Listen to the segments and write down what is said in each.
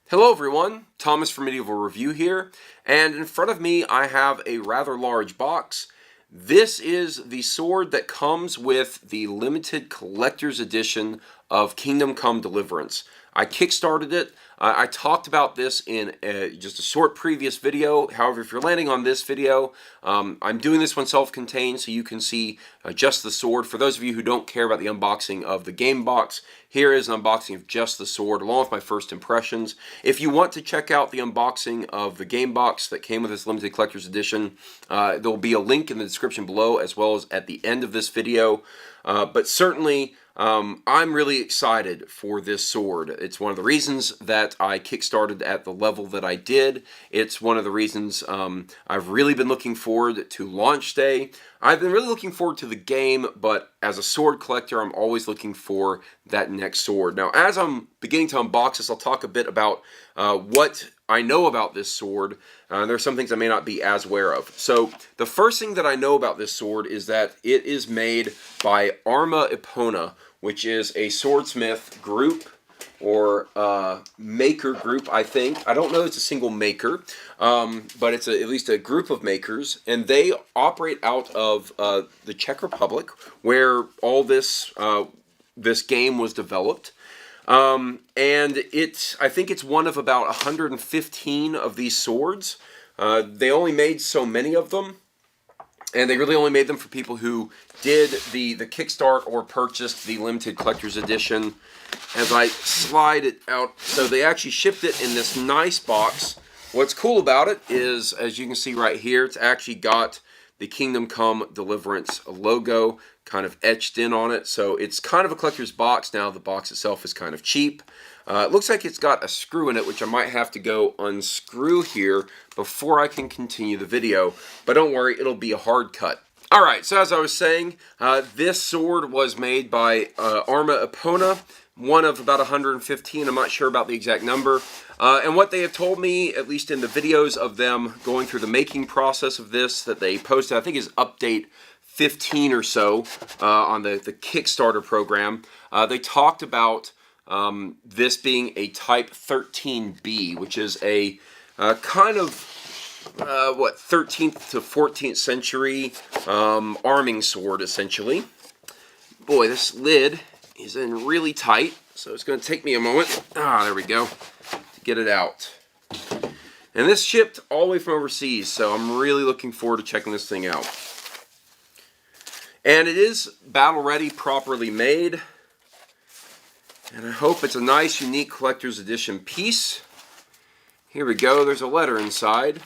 Hello everyone, Thomas from Medieval Review here, and in front of me I have a rather large box. This is the sword that comes with the limited collector's edition of Come Deliverance. I kickstarted it. I talked about this in just a short previous video. However, if you're landing on this video, I'm doing this one self-contained so you can see just the sword. For those of you who don't care about the unboxing of the game box, here is an unboxing of just the sword along with my first impressions. If you want to check out the unboxing of the game box that came with this limited collector's edition, there will be a link in the description below as well as at the end of this video. But certainly, I'm really excited for this sword. It's one of the reasons that I kickstarted at the level that I did. It's one of the reasons I've really been looking forward to launch day. I've been really looking forward to the game, but as a sword collector, I'm always looking for that next sword. Now, as I'm beginning to unbox this, I'll talk a bit about what I know about this sword. There are some things I may not be as aware of. So, the first thing that I know about this sword is that it is made by Arma Epona, which is a swordsmith group or maker group, I think. I don't know if it's a single maker, but it's at least a group of makers, and they operate out of the Czech Republic, where all this this game was developed. And I think it's one of about 115 of these swords. They only made so many of them, and they really only made them for people who did the Kickstart or purchased the limited collector's edition. As I slide it out, so they actually shipped it in this nice box. What's cool about it is, as you can see right here, it's actually got the Kingdom Come Deliverance logo kind of etched in on it. So it's kind of a collector's box. Now the box itself is kind of cheap. It looks like it's got a screw in it, which I might have to go unscrew here before I can continue the video. But don't worry, it'll be a hard cut. Alright, so as I was saying, this sword was made by Arma Epona, one of about 115. I'm not sure about the exact number. And what they have told me, at least in the videos of them going through the making process of this that they posted, I think is update 15 or so on the Kickstarter program, they talked about this being a Type 13B, which is a kind of 13th to 14th century arming sword, essentially. Boy, this lid is in really tight, so it's going to take me a moment. There we go, to get it out. And this shipped all the way from overseas, so I'm really looking forward to checking this thing out. And it is battle ready, properly made. And I hope it's a nice, unique collector's edition piece. Here we go, there's a letter inside.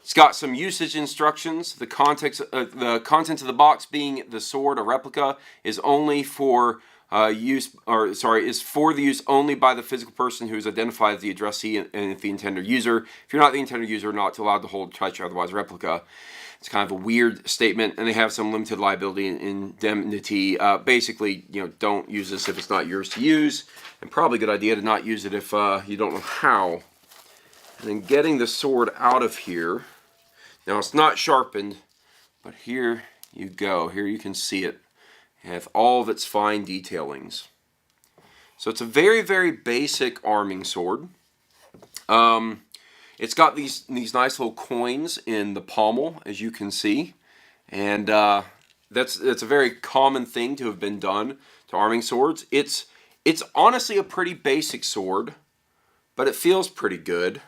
It's got some usage instructions. The contents of the box being the sword, a replica, is only for is for the use only by the physical person who is identified as the addressee and the intended user. If you're not the intended user, you're not allowed to hold, touch, or otherwise replica. It's kind of a weird statement, and they have some limited liability and indemnity. Basically, don't use this if it's not yours to use, and probably a good idea to not use it if you don't know how. And then getting the sword out of here. Now it's not sharpened, but here you go. Here you can see it. It has all of its fine detailings. So it's a very, very basic arming sword. It's got these nice little coins in the pommel, as you can see. And that's a very common thing to have been done to arming swords. It's honestly a pretty basic sword, but it feels pretty good.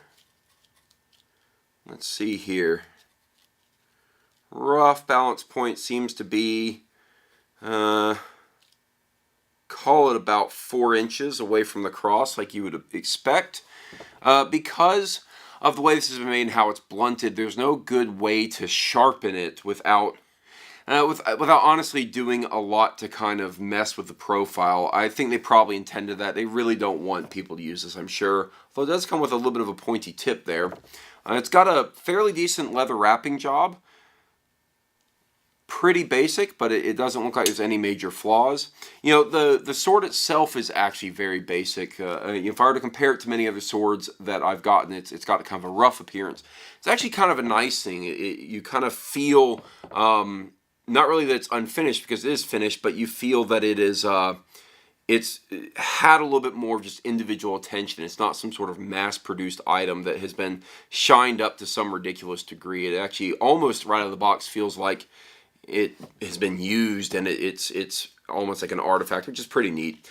Let's see here. Rough balance point seems to be, call it about 4 inches away from the cross, like you would expect. Because of the way this has been made and how it's blunted, there's no good way to sharpen it without honestly doing a lot to kind of mess with the profile. I think they probably intended that. They really don't want people to use this, I'm sure. Although it does come with a little bit of a pointy tip there. It's got a fairly decent leather wrapping job. Pretty basic, but it doesn't look like there's any major flaws. The sword itself is actually very basic. If I were to compare it to many other swords that I've gotten, it's got kind of a rough appearance. It's actually kind of a nice thing. You kind of feel, not really that it's unfinished, because it is finished, but you feel that it is it's had a little bit more of just individual attention. It's not some sort of mass-produced item that has been shined up to some ridiculous degree. It actually almost right out of the box feels like it has been used, and it's almost like an artifact, which is pretty neat.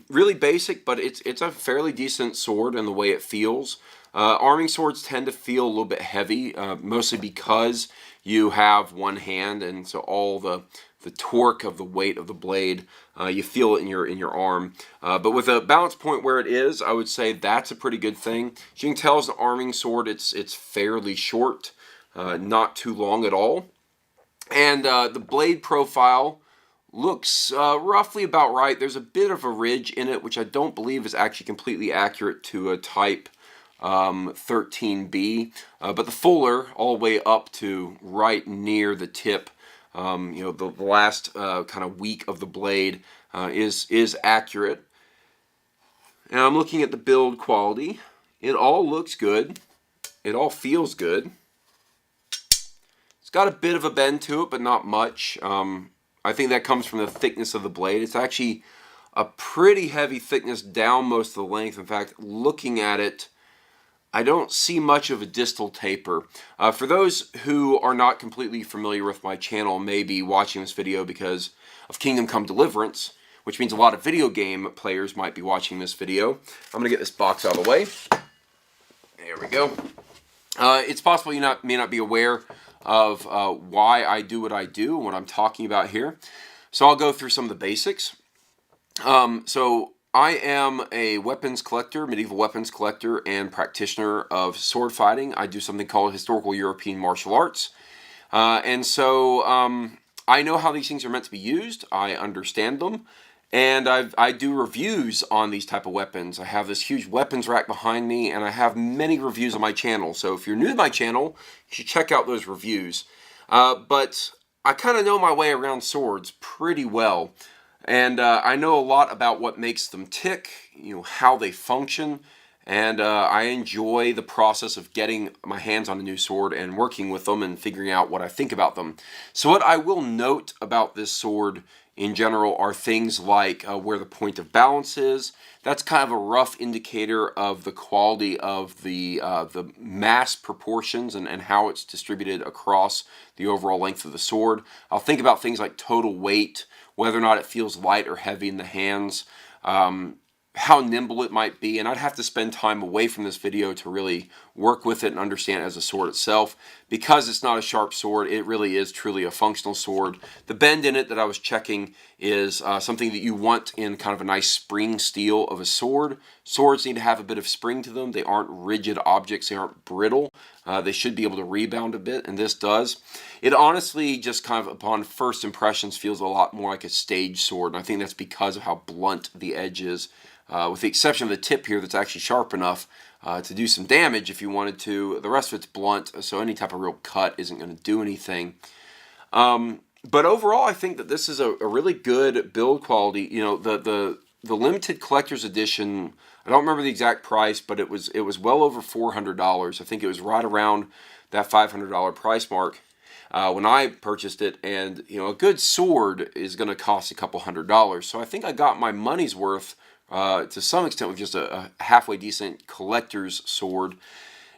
Really basic, but it's a fairly decent sword in the way it feels. Arming swords tend to feel a little bit heavy, mostly because you have one hand, and so all the torque of the weight of the blade, you feel it in your arm. But with a balance point where it is, I would say that's a pretty good thing. As you can tell, as an arming sword, it's fairly short, not too long at all. And the blade profile looks roughly about right. There's a bit of a ridge in it, which I don't believe is actually completely accurate to a Type 13B, but the fuller all the way up to right near the tip, the last kind of weak of the blade is accurate. And I'm looking at the build quality. It all looks good. It all feels good. It's got a bit of a bend to it, but not much. I think that comes from the thickness of the blade. It's actually a pretty heavy thickness down most of the length. In fact, looking at it, I don't see much of a distal taper. For those who are not completely familiar with my channel, may be watching this video because of Kingdom Come Deliverance, which means a lot of video game players might be watching this video. I'm going to get this box out of the way. There we go. It's possible you may not be aware of why I do what I do and what I'm talking about here. So I'll go through some of the basics. So I am a weapons collector, medieval weapons collector, and practitioner of sword fighting. I do something called historical European martial arts. And so I know how these things are meant to be used. I understand them. And I do reviews on these type of weapons. I have this huge weapons rack behind me, and I have many reviews on my channel. So if you're new to my channel, you should check out those reviews. But I kind of know my way around swords pretty well. And I know a lot about what makes them tick, how they function, and I enjoy the process of getting my hands on a new sword and working with them and figuring out what I think about them. So what I will note about this sword in general are things like where the point of balance is. That's kind of a rough indicator of the quality of the mass proportions and how it's distributed across the overall length of the sword. I'll think about things like total weight, whether or not it feels light or heavy in the hands, how nimble it might be, and I'd have to spend time away from this video to really work with it and understand it as a sword itself. Because it's not a sharp sword, it really is truly a functional sword. The bend in it that I was checking is something that you want in kind of a nice spring steel of a sword. Swords need to have a bit of spring to them. They aren't rigid objects. They aren't brittle. They should be able to rebound a bit, and this does. It honestly, just kind of upon first impressions, feels a lot more like a stage sword, and I think that's because of how blunt the edge is. With the exception of the tip here that's actually sharp enough to do some damage if you wanted to. The rest of it's blunt, so any type of real cut isn't going to do anything. But overall, I think that this is a really good build quality. The limited collector's edition, I don't remember the exact price, but it was well over $400. I think it was right around that $500 price mark when I purchased it. And a good sword is going to cost a couple $100. So I think I got my money's worth to some extent with just a halfway decent collector's sword.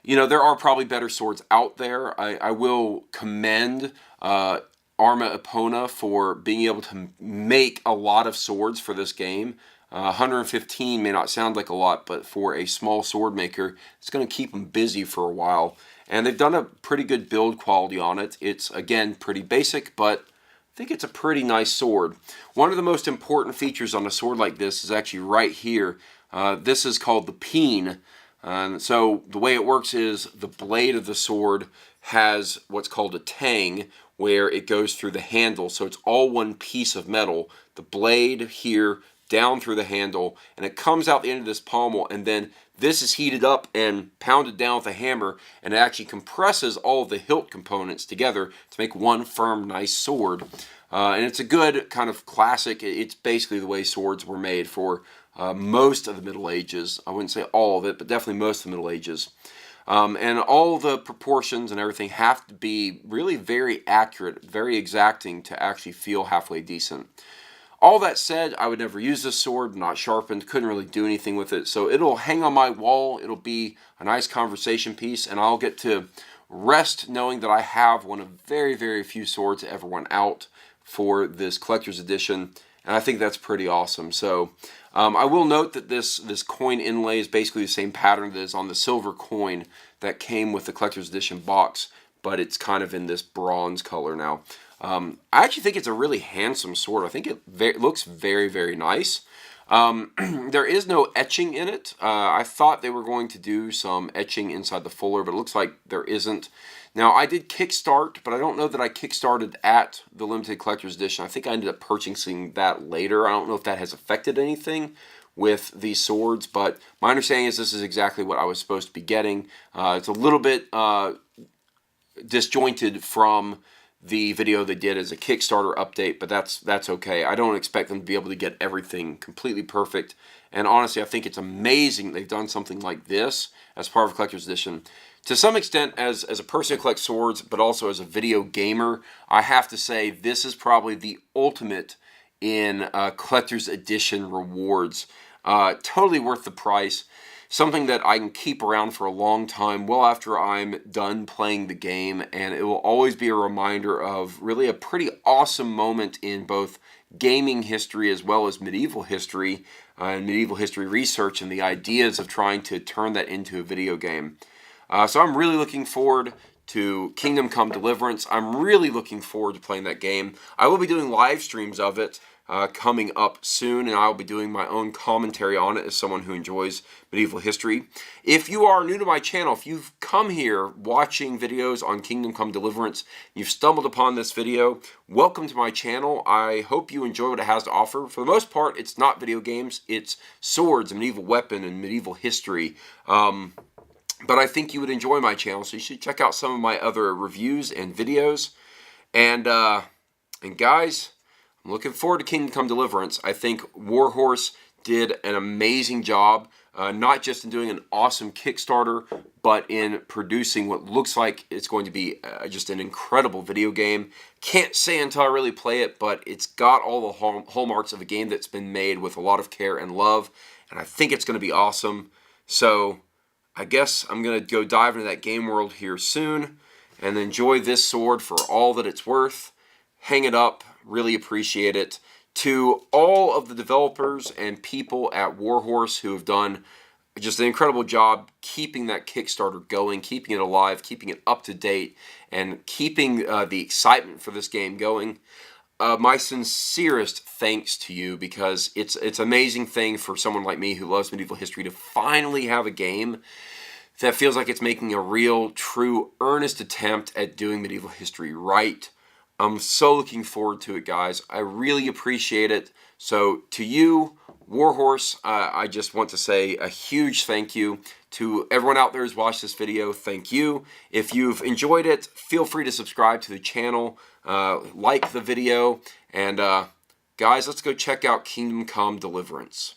There are probably better swords out there. I will commend Arma Epona for being able to make a lot of swords for this game. 115 may not sound like a lot, but for a small sword maker, it's going to keep them busy for a while. And they've done a pretty good build quality on it. It's, again, pretty basic, but I think it's a pretty nice sword. One of the most important features on a sword like this is actually right here. This is called the peen. So the way it works is the blade of the sword has what's called a tang, where it goes through the handle. So it's all one piece of metal. The blade here down through the handle, and it comes out the end of this pommel, and then this is heated up and pounded down with a hammer, and it actually compresses all of the hilt components together to make one firm, nice sword. And it's a good kind of classic. It's basically the way swords were made for most of the Middle Ages. I wouldn't say all of it, but definitely most of the Middle Ages. And all the proportions and everything have to be really very accurate, very exacting to actually feel halfway decent. All that said, I would never use this sword, not sharpened, couldn't really do anything with it. So it'll hang on my wall, it'll be a nice conversation piece, and I'll get to rest knowing that I have one of very, very few swords that ever went out for this collector's edition, and I think that's pretty awesome. So I will note that this coin inlay is basically the same pattern that is on the silver coin that came with the collector's edition box, but it's kind of in this bronze color now. I actually think it's a really handsome sword. I think it looks very, very nice. There is no etching in it. I thought they were going to do some etching inside the fuller, but it looks like there isn't. Now, I did kickstart, but I don't know that I kickstarted at the limited collector's edition. I think I ended up purchasing that later. I don't know if that has affected anything with these swords, but my understanding is this is exactly what I was supposed to be getting. It's a little bit disjointed from the video they did as a Kickstarter update, but that's okay. I don't expect them to be able to get everything completely perfect, and honestly, I think it's amazing they've done something like this as part of a collector's edition. To some extent, as a person who collects swords, but also as a video gamer, I have to say this is probably the ultimate in collector's edition rewards. Totally worth the price. Something that I can keep around for a long time, well after I'm done playing the game, and it will always be a reminder of really a pretty awesome moment in both gaming history as well as medieval history and medieval history research and the ideas of trying to turn that into a video game. So I'm really looking forward to Kingdom Come Deliverance. I'm really looking forward to playing that game. I will be doing live streams of it coming up soon, and I'll be doing my own commentary on it as someone who enjoys medieval history. If you are new to my channel, if you've come here watching videos on Kingdom Come Deliverance, you've stumbled upon this video, welcome to my channel. I hope you enjoy what it has to offer. For the most part, it's not video games, it's swords, and medieval weapon, and medieval history. But I think you would enjoy my channel, so you should check out some of my other reviews and videos. And guys, I'm looking forward to Kingdom Come Deliverance. I think Warhorse did an amazing job, not just in doing an awesome Kickstarter, but in producing what looks like it's going to be just an incredible video game. Can't say until I really play it, but it's got all the hallmarks of a game that's been made with a lot of care and love, and I think it's going to be awesome. So I guess I'm going to go dive into that game world here soon and enjoy this sword for all that it's worth. Hang it up. Really appreciate it. To all of the developers and people at Warhorse who have done just an incredible job keeping that Kickstarter going, keeping it alive, keeping it up to date, and keeping the excitement for this game going. My sincerest thanks to you, because it's an amazing thing for someone like me who loves medieval history to finally have a game that feels like it's making a real, true, earnest attempt at doing medieval history right. I'm so looking forward to it, guys. I really appreciate it. So to you, Warhorse, I just want to say a huge thank you. To everyone out there who's watched this video, thank you. If you've enjoyed it, feel free to subscribe to the channel, like the video, and guys, let's go check out Kingdom Come Deliverance.